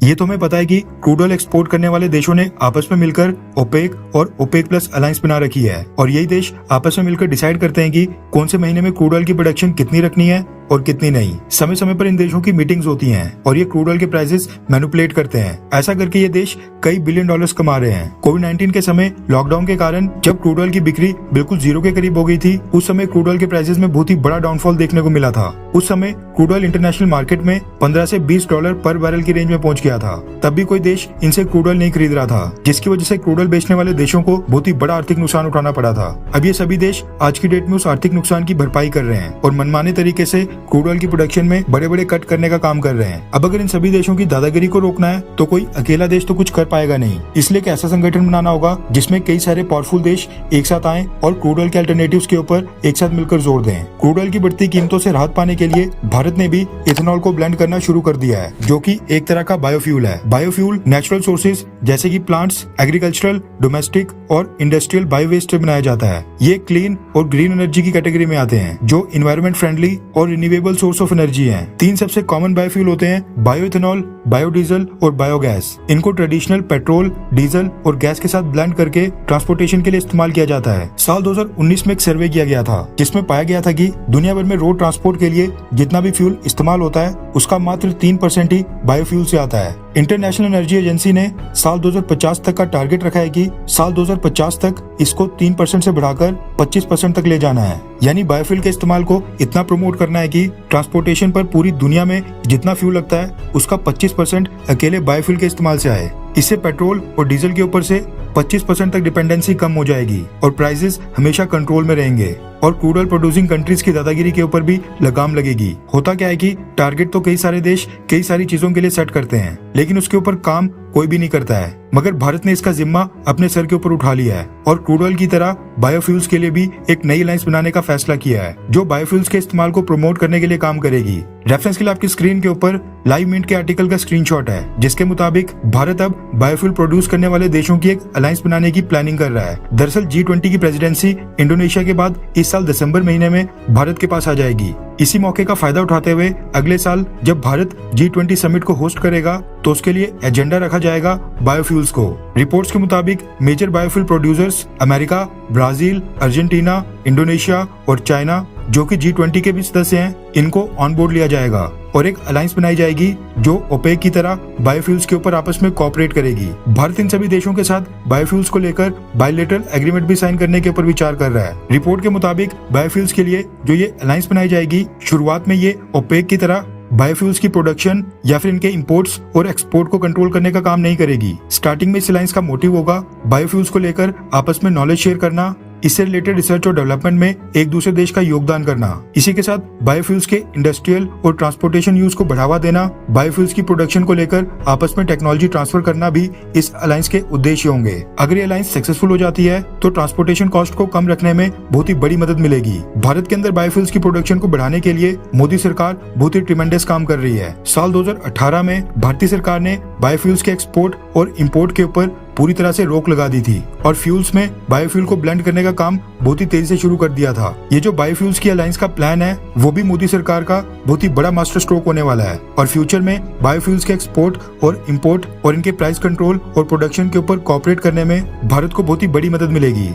ये तो हमें पता है कि क्रूड ऑयल एक्सपोर्ट करने वाले देशों ने आपस में मिलकर ओपेक और ओपेक प्लस अलायंस बना रखी है और यही देश आपस में मिलकर डिसाइड करते हैं कि कौन से महीने में क्रूड ऑयल की प्रोडक्शन कितनी रखनी है और कितनी नहीं। समय समय पर इन देशों की मीटिंग्स होती हैं और ये क्रूड ऑयल के प्राइसेस मैनिपुलेट करते हैं। ऐसा करके ये देश कई बिलियन डॉलर्स कमा रहे हैं। कोविड-19 के समय लॉकडाउन के कारण जब क्रूड ऑयल की बिक्री बिल्कुल जीरो के करीब हो गई थी, उस समय क्रूड ऑयल के प्राइसेस में बहुत ही बड़ा डाउनफॉल देखने को मिला था। उस समय क्रूड ऑयल इंटरनेशनल मार्केट में 15 से 20 डॉलर पर बैरल की रेंज में पहुंच गया था। तब भी कोई देश इनसे क्रूड ऑयल नहीं खरीद रहा था, जिसकी वजह से क्रूड ऑयल बेचने वाले देशों को बहुत ही बड़ा आर्थिक नुकसान उठाना पड़ा था। अब ये सभी देश आज की डेट में उस आर्थिक नुकसान की भरपाई कर रहे हैं और मनमाने तरीके से क्रूड ऑयल की प्रोडक्शन में बड़े बड़े कट करने का काम कर रहे हैं। अब अगर इन सभी देशों की दादागिरी को रोकना है तो कोई अकेला देश तो कुछ कर पाएगा नहीं। इसलिए एक ऐसा संगठन बनाना होगा जिसमें कई सारे पावरफुल देश एक साथ आएं और क्रूड ऑयल के अल्टरनेटिव्स के ऊपर एक साथ मिलकर जोर दें। क्रूड ऑयल की बढ़ती कीमतों से राहत पाने के लिए भारत ने भी इथेनॉल को ब्लेंड करना शुरू कर दिया है, जो कि एक तरह का बायोफ्यूल है। बायोफ्यूल नेचुरल सोर्सेज जैसे कि प्लांट्स, एग्रीकल्चरल, डोमेस्टिक और इंडस्ट्रियल बायो वेस्ट से बनाया जाता है। ये क्लीन और ग्रीन एनर्जी की कैटेगरी में आते हैं, जो इन्वायरमेंट फ्रेंडली और रिन्यूएबल सोर्स ऑफ एनर्जी है। 3 सबसे कॉमन बायोफ्यूल होते हैं: बायोइथेनॉल, बायोडीजल और बायोगैस। इनको ट्रेडिशनल पेट्रोल, डीजल और गैस के साथ ब्लेंड करके ट्रांसपोर्टेशन के लिए इस्तेमाल किया जाता है। साल 2019 में एक सर्वे किया गया था जिसमें पाया गया था कि दुनिया भर में रोड ट्रांसपोर्ट के लिए जितना भी फ्यूल इस्तेमाल होता है उसका मात्र 3% ही बायोफ्यूल से आता है। इंटरनेशनल एनर्जी एजेंसी ने साल 2050 तक का टारगेट रखा है कि साल 2050 तक इसको 3% से बढ़ाकर 25% तक ले जाना है। यानी बायोफ्यूल के इस्तेमाल को इतना प्रमोट करना है कि ट्रांसपोर्टेशन पर पूरी दुनिया में जितना फ्यूल लगता है उसका 25% अकेले बायोफ्यूल के इस्तेमाल से आए। इससे पेट्रोल और डीजल के ऊपर से 25% तक डिपेंडेंसी कम हो जाएगी और प्राइसेस हमेशा कंट्रोल में रहेंगे और क्रूड ऑयल प्रोड्यूसिंग कंट्रीज की दादागिरी के ऊपर भी लगाम लगेगी। होता क्या है कि टारगेट तो कई सारे देश कई सारी चीजों के लिए सेट करते हैं, लेकिन उसके ऊपर काम कोई भी नहीं करता है। मगर भारत ने इसका जिम्मा अपने सर के ऊपर उठा लिया है और क्रूड ऑयल की तरह बायोफ्यूल्स के लिए भी एक नई अलायंस बनाने का फैसला किया है, जो बायोफ्यूल्स के इस्तेमाल को प्रमोट करने के लिए काम करेगी। रेफरेंस के लिए आपकी स्क्रीन के ऊपर लाइव मिंट के आर्टिकल का स्क्रीनशॉट है, जिसके मुताबिक भारत अब बायोफ्यूल प्रोड्यूस करने वाले देशों की एक अलायंस बनाने की प्लानिंग कर रहा है। दरअसल G20 की प्रेसिडेंसी इंडोनेशिया के बाद इस साल दिसंबर महीने में भारत के पास आ जाएगी। इसी मौके का फायदा उठाते हुए अगले साल जब भारत G20 समिट को होस्ट करेगा तो उसके लिए एजेंडा रखा जाएगा बायोफ्यूल्स को। रिपोर्ट्स के मुताबिक major biofuel producers America, Brazil, Argentina, Indonesia और चाइना, जो कि G20 के भी सदस्य हैं, इनको ऑन बोर्ड लिया जाएगा और एक अलायंस बनाई जाएगी जो ओपेक की तरह बायोफ्यूल्स के ऊपर आपस में कोऑपरेट करेगी। भारत इन सभी देशों के साथ बायोफ्यूल्स को लेकर बायलैटरल एग्रीमेंट भी साइन करने के ऊपर विचार कर रहा है। रिपोर्ट के मुताबिक बायोफ्यूल्स के लिए जो ये अलायंस बनाई जाएगी, शुरुआत में ये ओपेक की तरह बायोफ्यूल्स की प्रोडक्शन या फिर इनके इंपोर्ट्स और एक्सपोर्ट को कंट्रोल करने का काम नहीं करेगी। स्टार्टिंग में इस अलायंस का मोटिव होगा बायोफ्यूल्स को लेकर आपस में नॉलेज शेयर करना, इससे रिलेटेड रिसर्च और डेवलपमेंट में एक दूसरे देश का योगदान करना। इसी के साथ बायोफ्यूल्स के इंडस्ट्रियल और ट्रांसपोर्टेशन यूज को बढ़ावा देना, बायोफ्यूल्स की प्रोडक्शन को लेकर आपस में टेक्नोलॉजी ट्रांसफर करना भी इस अलायंस के उद्देश्य होंगे। अगर ये अलायंस सक्सेसफुल हो जाती है तो ट्रांसपोर्टेशन कॉस्ट को कम रखने में बहुत ही बड़ी मदद मिलेगी। भारत के अंदर बायोफ्यूल्स की प्रोडक्शन को बढ़ाने के लिए मोदी सरकार बहुत ही ट्रिमेंडस काम कर रही है। साल 2018 में भारतीय सरकार ने बायोफ्यूल्स के एक्सपोर्ट और इम्पोर्ट के ऊपर पूरी तरह से रोक लगा दी थी और फ्यूल्स में बायोफ्यूल को ब्लेंड करने का काम बहुत ही तेजी से शुरू कर दिया था। ये जो बायोफ्यूल्स की अलायंस का प्लान है वो भी मोदी सरकार का बहुत ही बड़ा मास्टर स्ट्रोक होने वाला है और फ्यूचर में बायोफ्यूल्स के एक्सपोर्ट और इंपोर्ट और इनके प्राइस कंट्रोल और प्रोडक्शन के ऊपर कोऑपरेट करने में भारत को बहुत ही बड़ी मदद मिलेगी।